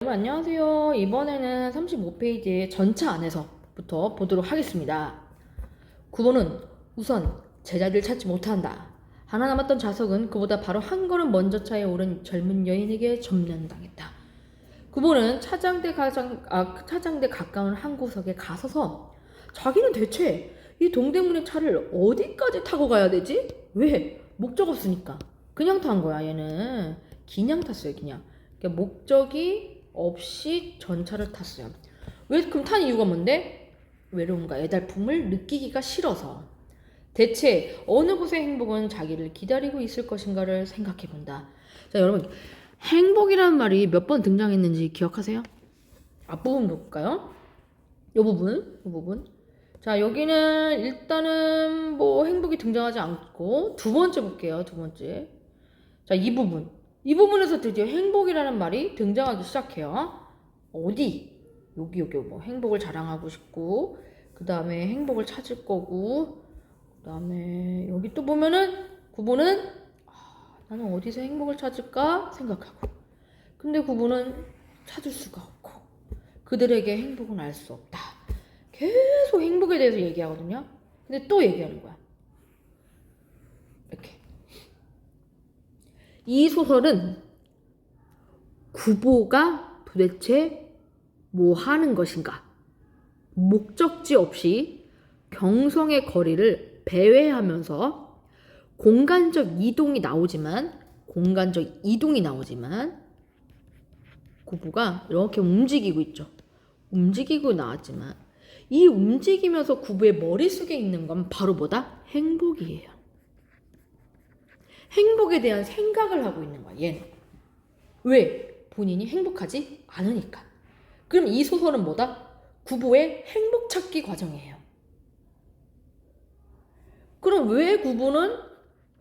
안녕하세요. 이번에는 35페이지의 전차 안에서부터 보도록 하겠습니다. 9번은 우선 제자리를 찾지 못한다. 하나 남았던 좌석은 그보다 바로 한 걸음 먼저 차에 오른 젊은 여인에게 점령당했다. 9번은 차장대 가까운 한 구석에 가서서 자기는 대체 이 동대문의 차를 어디까지 타고 가야 되지? 왜? 목적 없으니까. 그냥 탄 거야, 얘는. 그냥 탔어요, 그냥. 그러니까 목적이 없이 전차를 탔어요. 왜 그럼 탄 이유가 뭔데? 외로움과 애달픔을 느끼기가 싫어서. 대체 어느 곳의 행복은 자기를 기다리고 있을 것인가를 생각해 본다. 자, 여러분, 행복이라는 말이 몇 번 등장했는지 기억하세요? 앞부분 볼까요? 이 부분. 자, 여기는 일단은 뭐 행복이 등장하지 않고 두 번째 볼게요. 두 번째. 자, 이 부분에서 드디어 행복이라는 말이 등장하기 시작해요. 어디? 여기 뭐 행복을 자랑하고 싶고, 그 다음에 행복을 찾을 거고, 그 다음에 여기 또 보면은 9번은 나는 어디서 행복을 찾을까 생각하고, 근데 9번은 찾을 수가 없고, 그들에게 행복은 알 수 없다. 계속 행복에 대해서 얘기하거든요. 근데 또 얘기하는 거야. 이렇게. 이 소설은 구보가 도대체 뭐 하는 것인가? 목적지 없이 경성의 거리를 배회하면서 공간적 이동이 나오지만 구보가 이렇게 움직이고 있죠. 움직이고 나왔지만 이 움직이면서 구보의 머릿속에 있는 건 바로 뭐다? 행복이에요. 행복에 대한 생각을 하고 있는 거야, 얘는. 왜? 본인이 행복하지 않으니까. 그럼 이 소설은 뭐다? 구보의 행복 찾기 과정이에요. 그럼 왜 구보는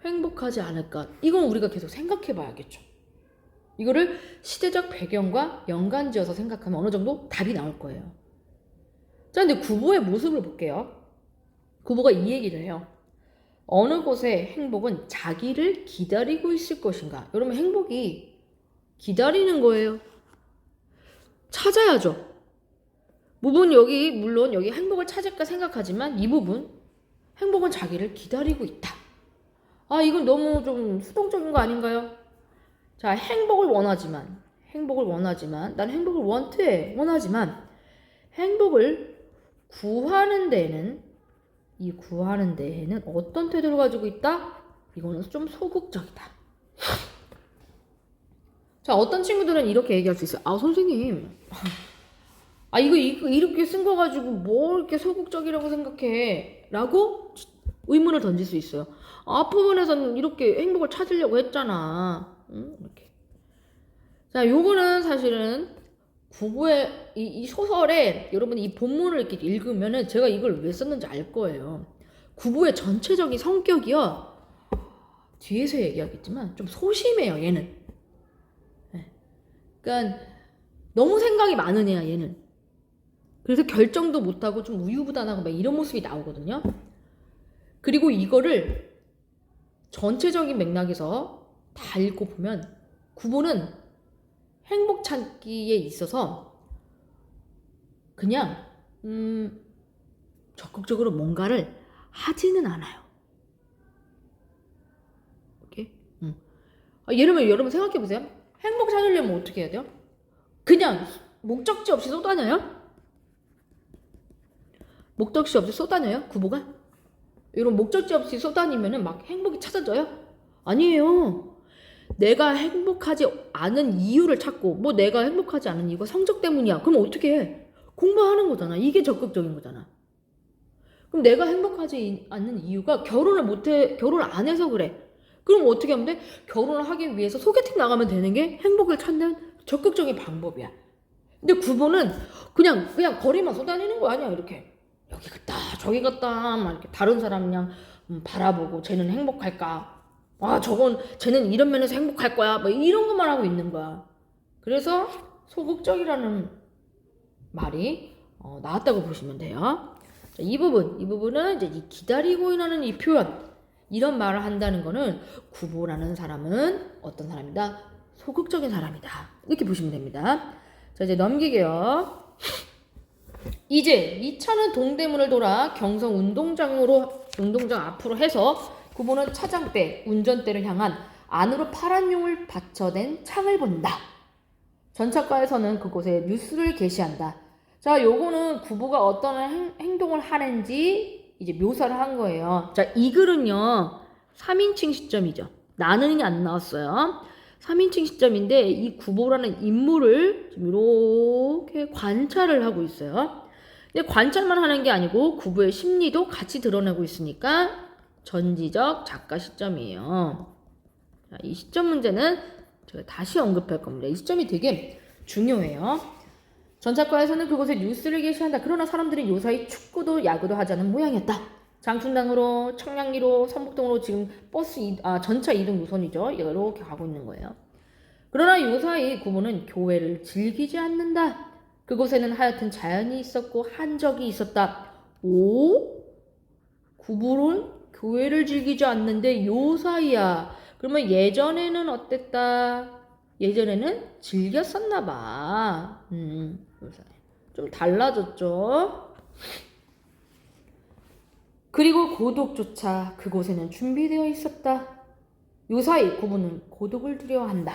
행복하지 않을까? 이건 우리가 계속 생각해 봐야겠죠. 이거를 시대적 배경과 연관지어서 생각하면 어느 정도 답이 나올 거예요. 자, 근데 구보의 모습을 볼게요. 구보가 이 얘기를 해요. 어느 곳의 행복은 자기를 기다리고 있을 것인가? 여러분, 행복이 기다리는 거예요. 찾아야죠. 물론 여기 행복을 찾을까 생각하지만 이 부분, 행복은 자기를 기다리고 있다. 이건 너무 좀 수동적인 거 아닌가요? 자, 행복을 원하지만, 난 행복을 원하지만, 행복을 구하는 데에는 어떤 태도를 가지고 있다? 이거는 좀 소극적이다. 자, 어떤 친구들은 이렇게 얘기할 수 있어요. 선생님. 이거 이렇게 쓴 거 가지고 뭘 이렇게 소극적이라고 생각해? 라고 의문을 던질 수 있어요. 앞부분에서는 이렇게 행복을 찾으려고 했잖아. 이렇게. 자, 요거는 사실은 구보의 이 소설에 여러분이 이 본문을 이렇게 읽으면은 제가 이걸 왜 썼는지 알 거예요. 구보의 전체적인 성격이요. 뒤에서 얘기하겠지만 좀 소심해요, 얘는. 네. 그러니까 너무 생각이 많은 애야, 얘는. 그래서 결정도 못하고 좀 우유부단하고 막 이런 모습이 나오거든요. 그리고 이거를 전체적인 맥락에서 다 읽고 보면 구보는 행복 찾기에 있어서 그냥 적극적으로 뭔가를 하지는 않아요. 오케이? 예를 들면 여러분 생각해 보세요. 행복 찾으려면 어떻게 해야 돼요? 그냥 목적지 없이 쏘다녀요? 목적지 없이 쏘다녀요? 구보가? 이런 목적지 없이 쏘다니면은 막 행복이 찾아져요? 아니에요. 내가 행복하지 않은 이유를 찾고, 뭐 내가 행복하지 않은 이유가 성적 때문이야. 그럼 어떻게 해? 공부하는 거잖아. 이게 적극적인 거잖아. 그럼 내가 행복하지 않는 이유가 결혼을 안 해서 그래. 그럼 어떻게 하면 돼? 결혼을 하기 위해서 소개팅 나가면 되는 게 행복을 찾는 적극적인 방법이야. 근데 구보는 그냥 거리만 쏘다니는 거 아니야, 이렇게. 여기 갔다, 저기 갔다, 막 이렇게 다른 사람 그냥 바라보고 쟤는 행복할까? 쟤는 이런 면에서 행복할 거야. 뭐 이런 것만 하고 있는 거야. 그래서 소극적이라는 말이 나왔다고 보시면 돼요. 자, 이 부분은 이제 이 기다리고 있는 이 표현, 이런 말을 한다는 거는 구보라는 사람은 어떤 사람이다? 소극적인 사람이다. 이렇게 보시면 됩니다. 자, 이제 넘기게요. 이제 2차는 동대문을 돌아 경성 운동장 앞으로 해서 구보는 차장대, 운전대를 향한 안으로 파란 용을 받쳐낸 창을 본다. 전차과에서는 그곳에 뉴스를 게시한다. 자, 요거는 구보가 어떤 행동을 하는지 이제 묘사를 한 거예요. 자, 이 글은요, 3인칭 시점이죠. 나는이 안 나왔어요. 3인칭 시점인데 이 구보라는 인물을 좀 이렇게 관찰을 하고 있어요. 근데 관찰만 하는 게 아니고 구보의 심리도 같이 드러내고 있으니까 전지적 작가 시점이에요. 자, 이 시점 문제는 제가 다시 언급할 겁니다. 이 시점이 되게 중요해요. 전차과에서는 그곳에 뉴스를 게시한다. 그러나 사람들이 요사이 축구도 야구도 하자는 모양이었다. 장충당으로, 청량리로, 성북동으로 지금 전차 이동 노선이죠. 이렇게 가고 있는 거예요. 그러나 요사이 구보는 교회를 즐기지 않는다. 그곳에는 하여튼 자연이 있었고 한적이 있었다. 오? 구보는 교회를 즐기지 않는데 요사이야. 그러면 예전에는 어땠다? 예전에는 즐겼었나 봐. 좀 달라졌죠? 그리고 고독조차 그곳에는 준비되어 있었다. 요사이 구보는 고독을 두려워한다.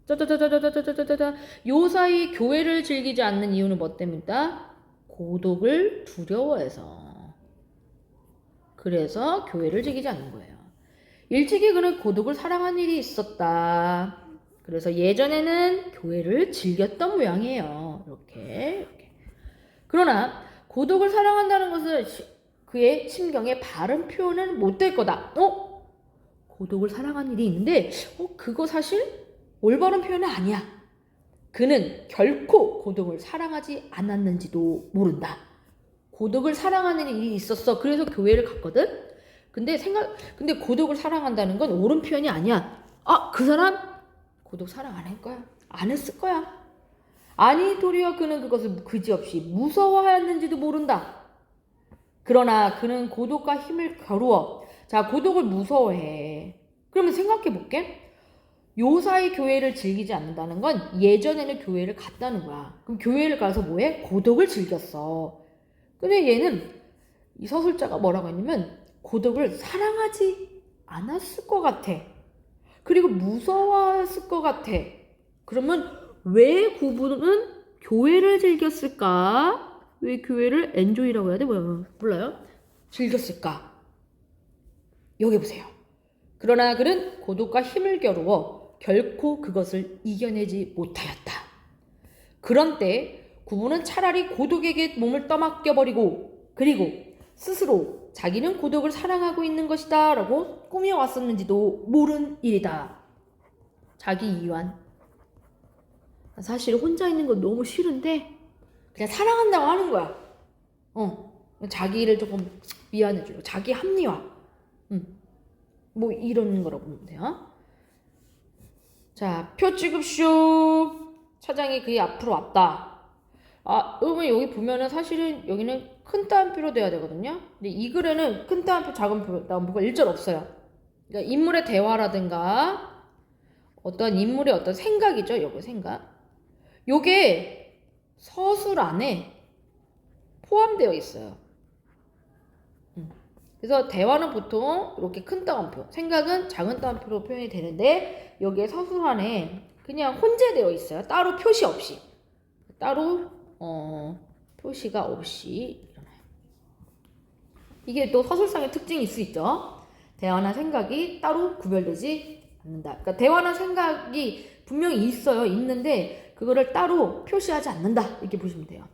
짜자자자자자자자자. 요사이 교회를 즐기지 않는 이유는 뭐 때문이다? 고독을 두려워해서. 그래서 교회를 즐기지 않는 거예요. 일찍이 그는 고독을 사랑한 일이 있었다. 그래서 예전에는 교회를 즐겼던 모양이에요. 이렇게. 그러나 고독을 사랑한다는 것은 그의 심경의 바른 표현은 못 될 거다. 고독을 사랑한 일이 있는데 그거 사실 올바른 표현은 아니야. 그는 결코 고독을 사랑하지 않았는지도 모른다. 고독을 사랑하는 일이 있었어. 그래서 교회를 갔거든. 근데 고독을 사랑한다는 건 옳은 표현이 아니야. 그 사람 고독 사랑 안 할 거야. 안 했을 거야. 아니 도리어 그는 그것을 그지없이 무서워하였는지도 모른다. 그러나 그는 고독과 힘을 겨루어. 자, 고독을 무서워해. 그러면 생각해 볼게. 요사이 교회를 즐기지 않는다는 건 예전에는 교회를 갔다는 거야. 그럼 교회를 가서 뭐해? 고독을 즐겼어. 근데 얘는 이 서술자가 뭐라고 했냐면 고독을 사랑하지 않았을 것 같아. 그리고 무서워했을 것 같아. 그러면 왜 구부는 교회를 즐겼을까? 왜 교회를 엔조이라고 해야 돼? 몰라요? 즐겼을까? 여기 보세요. 그러나 그는 고독과 힘을 겨루어 결코 그것을 이겨내지 못하였다. 그런 때 구부는 차라리 고독에게 몸을 떠맡겨버리고 그리고 스스로 자기는 고독을 사랑하고 있는 것이다 라고 꾸며왔었는지도 모른 일이다. 자기 이완. 사실 혼자 있는 건 너무 싫은데 그냥 사랑한다고 하는 거야. 자기를 조금 미안해주고 자기 합리화. 뭐 이런 거라고 보면 돼요. 자, 표 찍읍쇼. 차장이 그의 앞으로 왔다. 여러분 여기 보면은 사실은 여기는 큰 따옴표로 돼야 되거든요. 근데 이 글에는 큰 따옴표, 작은 따옴표가 일절 없어요. 그러니까 인물의 대화라든가 어떤 인물의 어떤 생각이죠. 요거 생각. 요게 서술 안에 포함되어 있어요. 그래서 대화는 보통 이렇게 큰 따옴표, 생각은 작은 따옴표로 표현이 되는데 여기에 서술 안에 그냥 혼재되어 있어요. 따로 표시 없이. 따로 표시가 없이 일어나요. 이게 또 서술상의 특징일 수 있죠. 대화나 생각이 따로 구별되지 않는다. 그러니까 대화나 생각이 분명히 있어요. 있는데 그거를 따로 표시하지 않는다. 이렇게 보시면 돼요.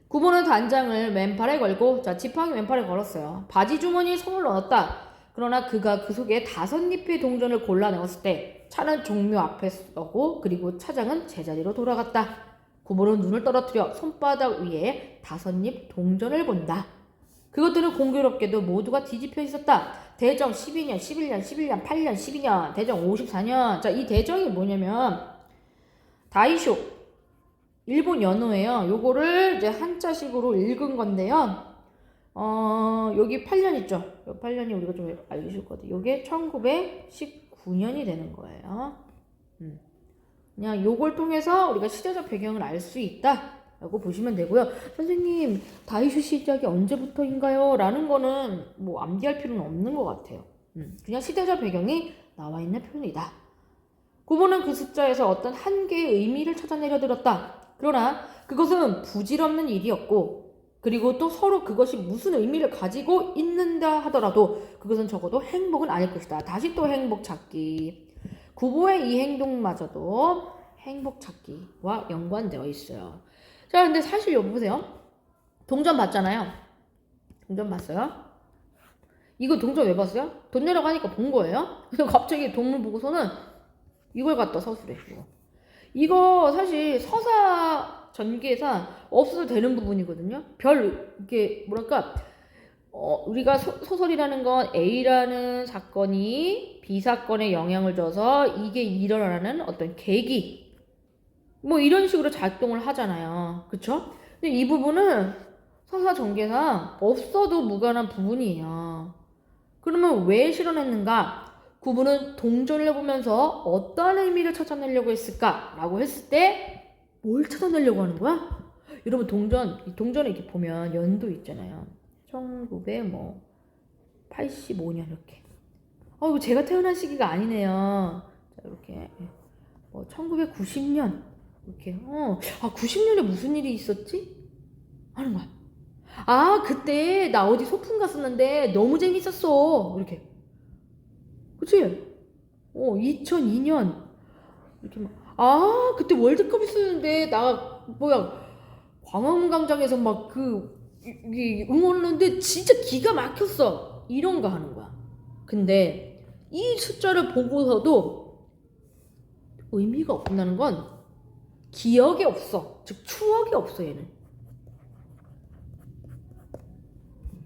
구보는 단장을 맨팔에 걸고 지팡이 맨팔에 걸었어요. 바지 주머니에 손을 넣었다. 그러나 그가 그 속에 5잎의 동전을 골라내었을 때 차는 종묘 앞에 서고 그리고 차장은 제자리로 돌아갔다. 구보는 눈을 떨어뜨려 손바닥 위에 5잎 동전을 본다. 그것들은 공교롭게도 모두가 뒤집혀 있었다. 대정 12년, 11년, 11년, 8년, 12년, 대정 54년. 자, 이 대정이 뭐냐면 다이쇼 일본 연호예요. 요거를 이제 한자식으로 읽은 건데요. 여기 8년 있죠. 요 8년이 우리가 좀 알기 쉽거든. 요게 1919년이 되는 거예요. 그냥 요걸 통해서 우리가 시대적 배경을 알 수 있다 라고 보시면 되고요. 선생님, 다이슈 시작이 언제부터인가요? 라는 거는 뭐 암기할 필요는 없는 것 같아요. 그냥 시대적 배경이 나와 있는 표현이다. 구보는 그 숫자에서 어떤 한 개의 의미를 찾아내려 들었다. 그러나 그것은 부질없는 일이었고, 그리고 또 서로 그것이 무슨 의미를 가지고 있는다 하더라도 그것은 적어도 행복은 아닐 것이다. 다시 또 행복 찾기. 구보의 이 행동마저도 행복 찾기와 연관되어 있어요. 자, 근데 사실 여기 보세요. 동전 봤잖아요. 동전 봤어요? 이거 동전 왜 봤어요? 돈 내라고 하니까 본 거예요? 그래서 갑자기 동물 보고서는 이걸 갖다 서술해. 이거 사실 서사 전개에서 없어도 되는 부분이거든요. 이게 뭐랄까, 우리가 소설이라는 건 A라는 사건이 B 사건에 영향을 줘서 이게 일어나는 어떤 계기, 뭐 이런 식으로 작동을 하잖아요. 그쵸? 근데 이 부분은 서사 전개상 없어도 무관한 부분이에요. 그러면 왜 실현했는가? 구분은 동전을 보면서 어떠한 의미를 찾아내려고 했을까? 라고 했을 때 뭘 찾아내려고 하는 거야? 여러분 동전에 이렇게 보면 연도 있잖아요. 1985년 이렇게. 이거 제가 태어난 시기가 아니네요. 자, 이렇게 1990년 이렇게. 90년에 무슨 일이 있었지? 하는 거야. 그때 나 어디 소풍 갔었는데 너무 재밌었어. 이렇게. 그치? 2002년. 이렇게 막, 그때 월드컵 있었는데, 광화문광장에서 응원하는데 진짜 기가 막혔어. 이런 거 하는 거야. 근데 이 숫자를 보고서도 의미가 없다는 건 기억이 없어. 즉, 추억이 없어, 얘는.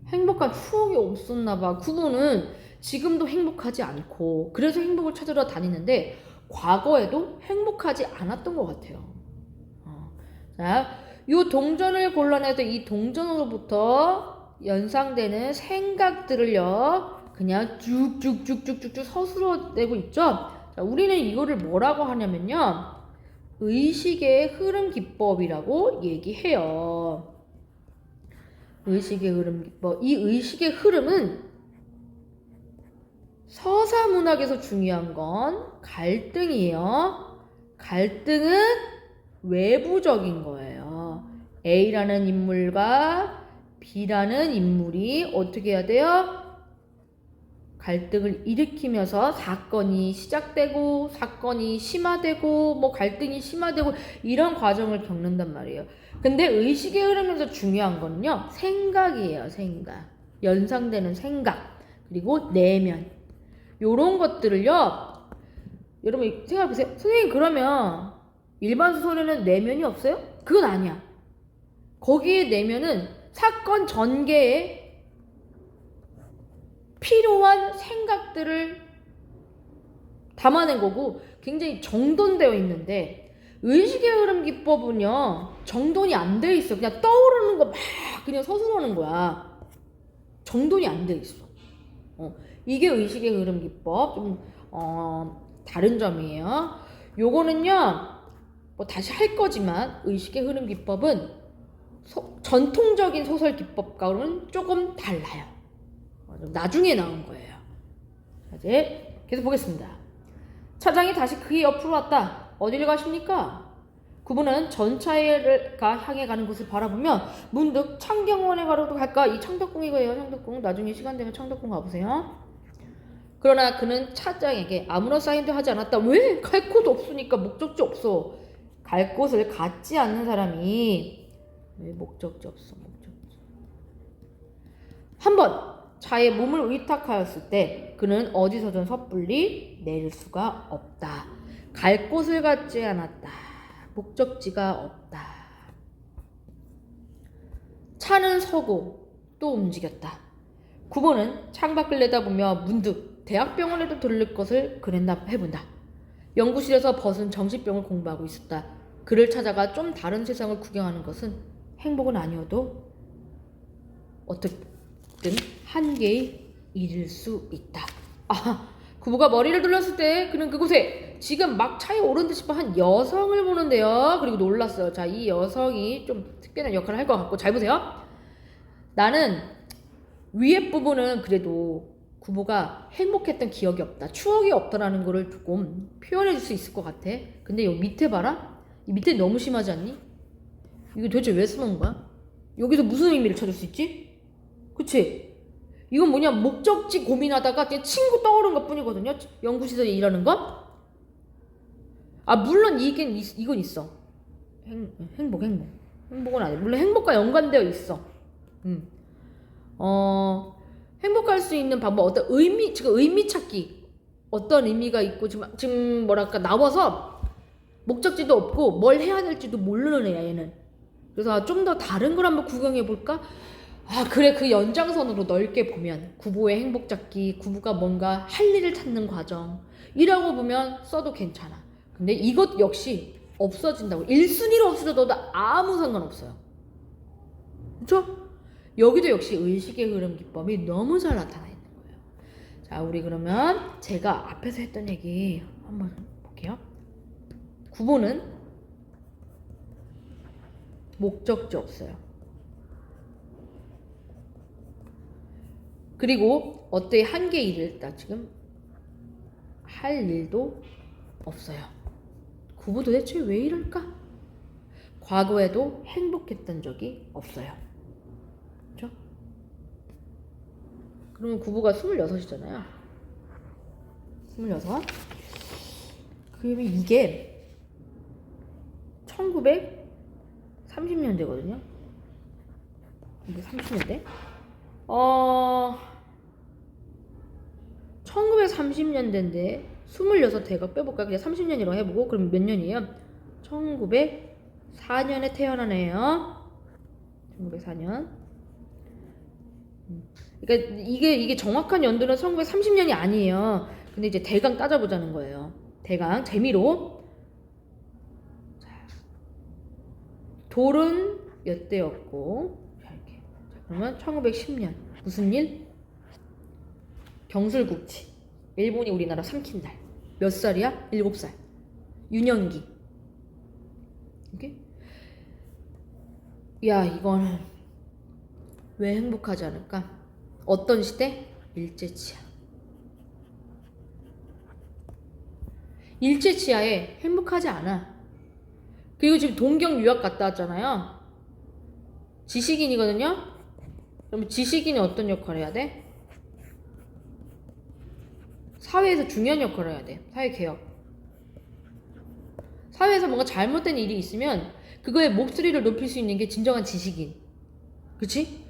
행복한 추억이 없었나 봐. 구보는 지금도 행복하지 않고 그래서 행복을 찾으러 다니는데 과거에도 행복하지 않았던 것 같아요. 자, 이 동전을 골라내도 이 동전으로부터 연상되는 생각들을요 그냥 쭉쭉쭉쭉쭉 서술어내고 있죠. 자, 우리는 이거를 뭐라고 하냐면요 의식의 흐름 기법이라고 얘기해요. 의식의 흐름 기법. 이 의식의 흐름은 서사 문학에서 중요한 건 갈등이에요. 갈등은 외부적인 거예요. A라는 인물과 B라는 인물이 어떻게 해야 돼요? 갈등을 일으키면서 사건이 시작되고 사건이 심화되고 갈등이 심화되고 이런 과정을 겪는단 말이에요. 근데 의식의 흐름에서 중요한 거는요. 생각이에요. 생각. 연상되는 생각. 그리고 내면. 요런 것들을요. 여러분 생각해보세요. 선생님 그러면 일반 소설에는 내면이 없어요? 그건 아니야. 거기에 내면은 사건 전개에 필요한 생각들을 담아낸 거고 굉장히 정돈되어 있는데 의식의 흐름 기법은요. 정돈이 안 돼 있어. 그냥 떠오르는 거 막 그냥 서술하는 거야. 정돈이 안 돼 있어. 이게 의식의 흐름 기법. 좀 다른 점이에요. 요거는요. 다시 할 거지만 의식의 흐름 기법은 전통적인 소설 기법과는 조금 달라요. 나중에 나온 거예요. 이제 계속 보겠습니다. 차장이 다시 그의 옆으로 왔다. 어디를 가십니까? 그분은 전차가 향해 가는 곳을 바라보며 문득 창경원에 가려도 갈까? 이 창덕궁이고요. 창덕궁. 나중에 시간 되면 창덕궁 가보세요. 그러나 그는 차장에게 아무런 사인도 하지 않았다. 왜? 갈 곳 없으니까. 목적지 없어. 갈 곳을 갖지 않는 사람이 왜 목적지 없어? 목적지. 한번 차에 몸을 의탁하였을 때 그는 어디서든 섣불리 내릴 수가 없다. 갈 곳을 갖지 않았다. 목적지가 없다. 차는 서고 또 움직였다. 구보는 창밖을 내다보며 문득 대학병원에도 들를 것을 그랬나 해본다. 연구실에서 벗은 정신병을 공부하고 있었다. 그를 찾아가 좀 다른 세상을 구경하는 것은 행복은 아니어도 어떻든 한계의 일일 수 있다. 구보가 머리를 돌렸을 때 그는 그곳에 지금 막 차에 오른 듯 싶어 한 여성을 보는데요. 그리고 놀랐어요. 자, 이 여성이 좀 특별한 역할을 할 것 같고, 잘 보세요. 나는 위에 부분은 그래도 구보가 행복했던 기억이 없다, 추억이 없다라는 거를 조금 표현해 줄 수 있을 것 같아. 근데 여기 밑에 봐라. 이 밑에 너무 심하지 않니? 이거 도대체 왜 써놓은 거야? 여기서 무슨 의미를 찾을 수 있지? 그치? 이건 뭐냐, 목적지 고민하다가 그냥 친구 떠오른 것 뿐이거든요. 연구실에서 일하는 거. 아, 물론 이건 있어. 행복은 아니야. 물론 행복과 연관되어 있어. 행복할 수 있는 방법, 어떤 지금 의미 찾기. 어떤 의미가 있고, 지금 뭐랄까, 나와서 목적지도 없고, 뭘 해야 될지도 모르는 애야, 얘는. 그래서 좀 더 다른 걸 한번 구경해볼까? 아, 그래. 그 연장선으로 넓게 보면 구보의 행복 찾기, 구보가 뭔가 할 일을 찾는 과정, 이라고 보면 써도 괜찮아. 근데 이것 역시 없어진다고. 1순위로 없어져도 아무 상관없어요. 그쵸? 여기도 역시 의식의 흐름 기법이 너무 잘 나타나 있는 거예요. 자, 우리 그러면 제가 앞에서 했던 얘기 한번 볼게요. 구보는 목적지 없어요. 그리고 어때의 한계 일을 딱 지금 할 일도 없어요. 구보 도대체 왜 이럴까? 과거에도 행복했던 적이 없어요. 그렇죠? 그러면 구보가 26이잖아요. 26. 그러면 이게 1930년대거든요. 이게 30년대? 1930년대인데 26 대각 빼볼까요? 그냥 30년이라고 해보고. 그럼 몇 년이에요? 1904년에 태어난 애예요. 1904년. 그러니까 이게 정확한 연도는 1930년이 아니에요. 근데 이제 대강 따져보자는 거예요. 대강 재미로. 자, 돌은 몇 대였고, 자, 이렇게. 자, 그러면 1910년 무슨 일? 경술국치. 일본이 우리나라 삼킨 날. 몇 살이야? 7살. 유년기. 이렇게? 야, 이거는 왜 행복하지 않을까? 어떤 시대? 일제치하. 일제치하에 행복하지 않아. 그리고 지금 동경 유학 갔다 왔잖아요. 지식인이거든요. 그럼 지식인이 어떤 역할을 해야 돼? 사회에서 중요한 역할을 해야 돼. 사회개혁. 사회에서 뭔가 잘못된 일이 있으면 그거에 목소리를 높일 수 있는 게 진정한 지식인. 그치?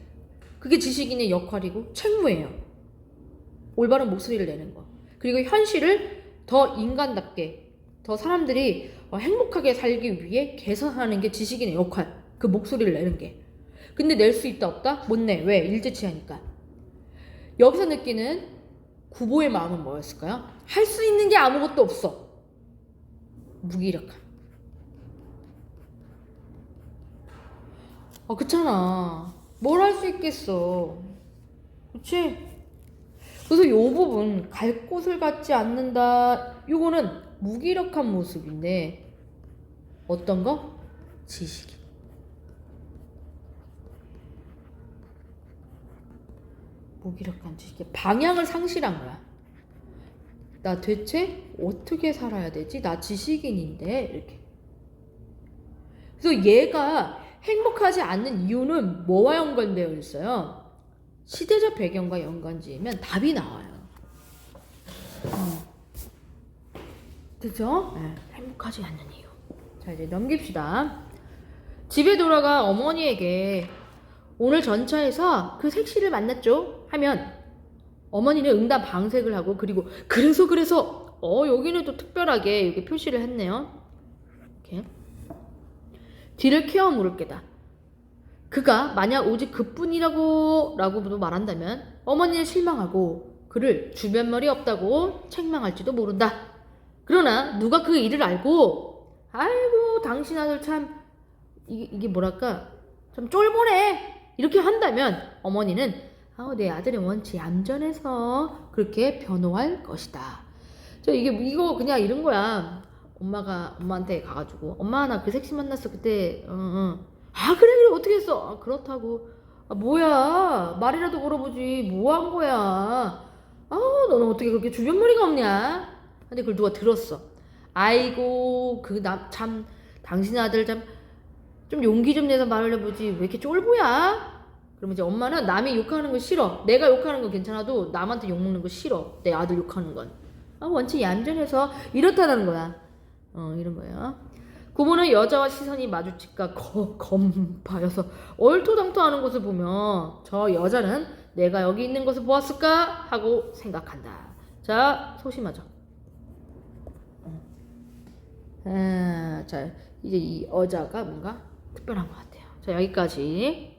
그게 지식인의 역할이고 책무예요. 올바른 목소리를 내는 거. 그리고 현실을 더 인간답게, 더 사람들이 행복하게 살기 위해 개선하는 게 지식인의 역할. 그 목소리를 내는 게. 근데 낼 수 있다 없다? 못 내. 왜? 일제치하니까. 여기서 느끼는 구보의 마음은 뭐였을까요? 할 수 있는 게 아무것도 없어. 무기력함. 그렇잖아. 뭘 할 수 있겠어. 그치? 그래서 요 부분, 갈 곳을 갖지 않는다, 요거는 무기력한 모습인데, 어떤 거? 지식인. 무기력한 지식인. 방향을 상실한 거야. 나 대체 어떻게 살아야 되지? 나 지식인인데? 이렇게. 그래서 얘가 행복하지 않는 이유는 뭐와 연관되어 있어요? 시대적 배경과 연관지으면 답이 나와요. 그죠? 네, 행복하지 않는 이유. 자, 이제 넘깁시다. 집에 돌아가 어머니에게 오늘 전차에서 그 색시를 만났죠? 하면 어머니는 응답 방색을 하고, 그리고 그래서 여기는 또 특별하게 이렇게 표시를 했네요. 이렇게. 뒤를 캐어 물을 게다. 그가 만약 오직 그뿐이라고도 말한다면 어머니는 실망하고 그를 주변말이 없다고 책망할지도 모른다. 그러나 누가 그 일을 알고 아이고 당신 아들 참 이게 뭐랄까 좀 쫄보네 이렇게 한다면 어머니는 내 아들은 원체 얌전해서 그렇게 변호할 것이다. 저 이거 그냥 이런 거야. 엄마한테 가가지고 엄마 나 그 섹시 만났어 그때. 아 그래 그래 어떻게 했어? 아, 그렇다고. 아 뭐야 말이라도 걸어보지 뭐 한 거야. 아 너는 어떻게 그렇게 주변머리가 없냐? 근데 그걸 누가 들었어. 아이고 그 참 당신 아들 참 좀 용기 좀 내서 말을 해보지 왜 이렇게 쫄보야? 그러면 이제 엄마는 남이 욕하는 거 싫어. 내가 욕하는 건 괜찮아도 남한테 욕먹는 거 싫어. 내 아들 욕하는 건. 아, 원체 얌전해서 이렇다는 거야. 이런 거예요. 부모는 여자와 시선이 마주칠까 검파여서 얼토당토하는 것을 보며 저 여자는 내가 여기 있는 것을 보았을까 하고 생각한다. 자, 소심하죠. 자, 이제 이 여자가 뭔가 특별한 것 같아요. 자, 여기까지.